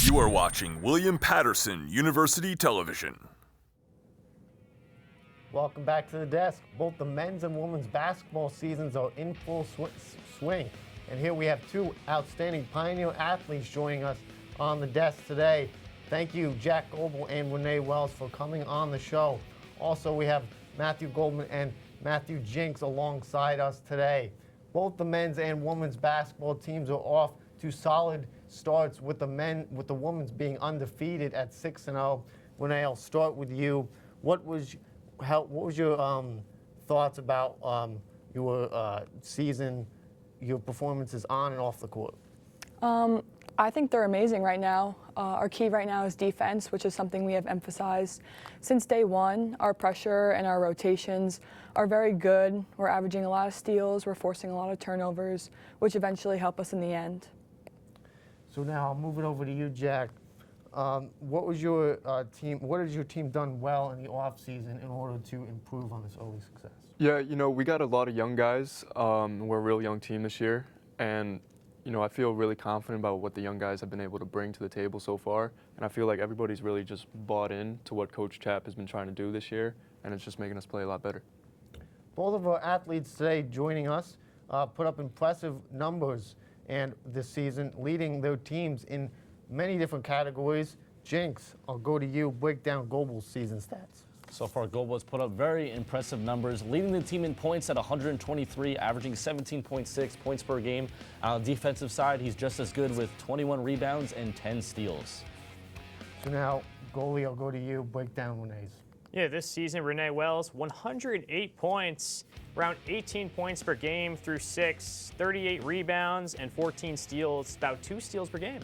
You are watching William Paterson University Television. Welcome back to the desk. Both the men's and women's basketball seasons are in full swing. And here we have two outstanding Pioneer athletes joining us on the desk today. Thank you, Jack Gobel and Renee Wells, for coming on the show. Also, we have Matthew Goldman and Matthew Jinks alongside us today. Both the men's and women's basketball teams are off to solid starts, with the women's being undefeated at 6-0. Renee, I'll start with you. What was your thoughts about your season, your performances on and off the court? I think they're amazing right now. Our key right now is defense, which is something we have emphasized since day one. Our pressure and our rotations are very good. We're averaging a lot of steals. We're forcing a lot of turnovers, which eventually help us in the end. So now I'll move it over to you, Jack. What was your team? What has your team done well in the off season in order to improve on this early success? Yeah, we got a lot of young guys. We're a real young team this year, and I feel really confident about what the young guys have been able to bring to the table so far, and I feel like everybody's really just bought in to what Coach Chapp has been trying to do this year, and it's just making us play a lot better. Both of our athletes today joining us put up impressive numbers and this season, leading their teams in many different categories. Jinks, I'll go to you. Break down Gobel's season stats. So far, Gobel has put up very impressive numbers, leading the team in points at 123, averaging 17.6 points per game. On the defensive side, he's just as good with 21 rebounds and 10 steals. So now, goalie, I'll go to you. Break down Renee's. Yeah, this season, Renee Wells, 108 points, around 18 points per game through 38 rebounds, and 14 steals, about 2 steals per game.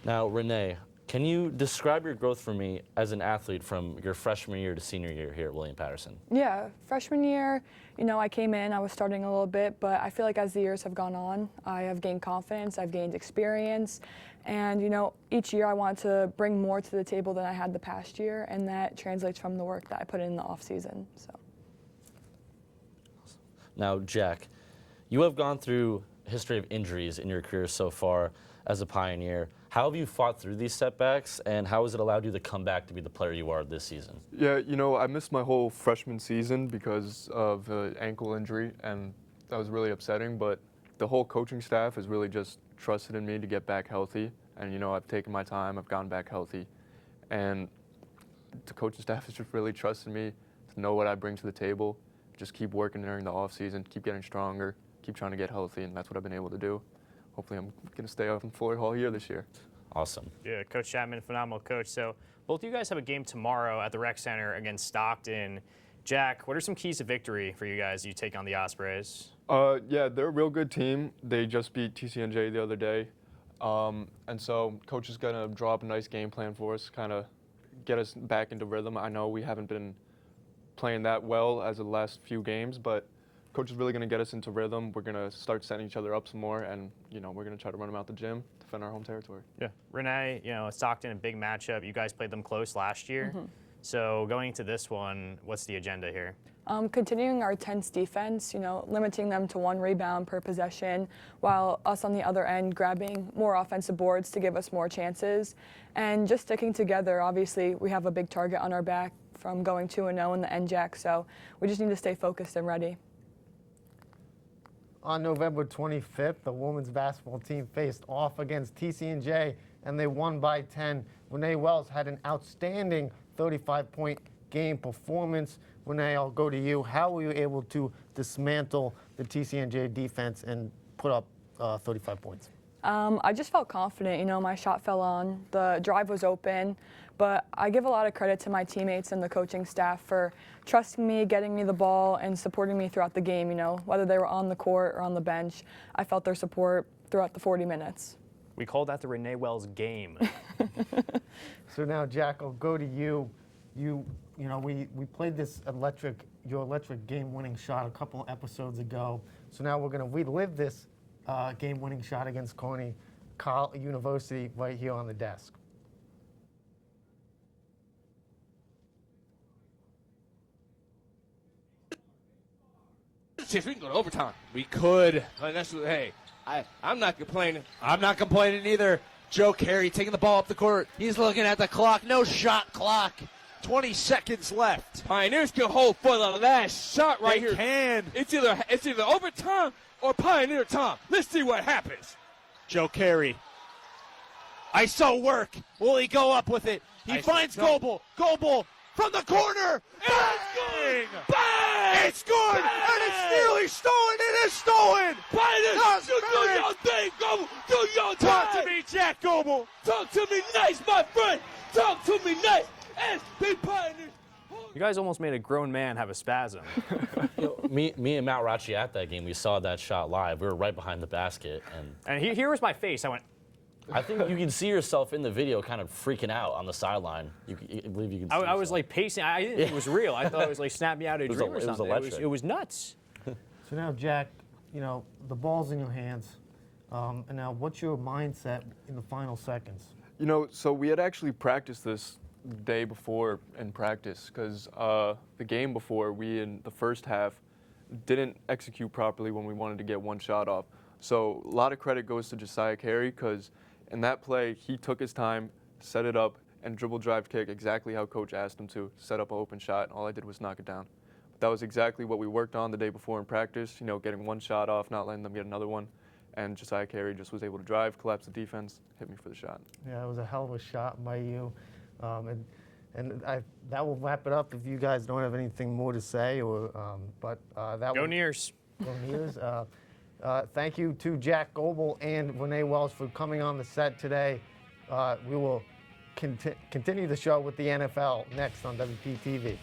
Now, Renee, can you describe your growth for me as an athlete from your freshman year to senior year here at William Paterson? Yeah, freshman year, I came in, I was starting a little bit, but I feel like as the years have gone on, I have gained confidence, I've gained experience, and each year I want to bring more to the table than I had the past year, and that translates from the work that I put in the off season. So. Now, Jack, you have gone through a history of injuries in your career so far as a Pioneer. How have you fought through these setbacks, and how has it allowed you to come back to be the player you are this season? Yeah, I missed my whole freshman season because of an ankle injury, and that was really upsetting, but the whole coaching staff has really just trusted in me to get back healthy, and I've taken my time, I've gotten back healthy, and the coaching staff has just really trusted me to know what I bring to the table, just keep working during the off season, keep getting stronger, keep trying to get healthy, and that's what I've been able to do. Hopefully I'm going to stay up in Fuller all year this year. Awesome. Yeah, Coach Chapman, phenomenal coach. So both of you guys have a game tomorrow at the Rec Center against Stockton. Jack, what are some keys to victory for you guys? You take on the Ospreys. Yeah, they're a real good team. They just beat TCNJ the other day. And so Coach is going to draw up a nice game plan for us, kind of get us back into rhythm. I know we haven't been playing that well as the last few games, but Coach is really going to get us into rhythm. We're going to start setting each other up some more, and we're going to try to run them out the gym, defend our home territory. Yeah, Renee, Stockton, a big matchup. You guys played them close last year. Mm-hmm. So going into this one, what's the agenda here? Continuing our tense defense, limiting them to 1 rebound per possession, while us on the other end grabbing more offensive boards to give us more chances, and just sticking together. Obviously, we have a big target on our back from going 2-0 in the NJAC, so we just need to stay focused and ready. On November 25th, the women's basketball team faced off against TCNJ, and they won by 10. Renee Wells had an outstanding 35-point game performance. Renee, I'll go to you. How were you able to dismantle the TCNJ defense and put up 35 points? I just felt confident. My shot fell on. The drive was open. But I give a lot of credit to my teammates and the coaching staff for trusting me, getting me the ball, and supporting me throughout the game. Whether they were on the court or on the bench, I felt their support throughout the 40 minutes. We call that the Renee Wells game. So now, Jack, I'll go to you. We played your electric game-winning shot a couple episodes ago. So now we're going to relive this game-winning shot against Cairn University right here on the desk. See if we can go to overtime. We could. Hey, I'm not complaining. I'm not complaining either. Joe Carey taking the ball up the court. He's looking at the clock. No shot clock. 20 seconds left. Pioneers can hold for the last shot right They here. can. It's either overtime or Pioneer time. Let's see what happens. Joe Carey. ISO work. Will he go up with it? He finds Gobel. Gobel from the corner. Bang! Bang! It's good! And it's nearly stolen. It is stolen! Pioneers, you do your thing, Gobel. Do your Talk thing. to me, Jack Gobel. Talk to me nice, my friend. Talk to me nice. SP Pioneers. You guys almost made a grown man have a spasm. Me and Matt were actually at that game. We saw that shot live. We were right behind the basket, And here was my face. I went, I think you can see yourself in the video kind of freaking out on the sideline. I believe you can see I was yourself. like pacing. I didn't think it was real. I thought it was like snap me out of a dream or it was something. electric. It was nuts. So now, Jack, you know, the ball's in your hands. And now what's your mindset in the final seconds? You know, so we had actually practiced this the day before in practice because the game before, we in the first half didn't execute properly when we wanted to get one shot off. So a lot of credit goes to Josiah Carey because in that play, he took his time, set it up, and dribble drive kick exactly how coach asked him to, set up an open shot. All I did was knock it down. But that was exactly what we worked on the day before in practice, you know, getting one shot off, not letting them get another one. And Josiah Carey just was able to drive, collapse the defense, hit me for the shot. Yeah, it was a hell of a shot by you. That will wrap it up if you guys don't have anything more to say. Go Nears. Go Nears. Thank you to Jack Gobel and Renee Wells for coming on the set today. We will continue the show with the NFL next on WPTV.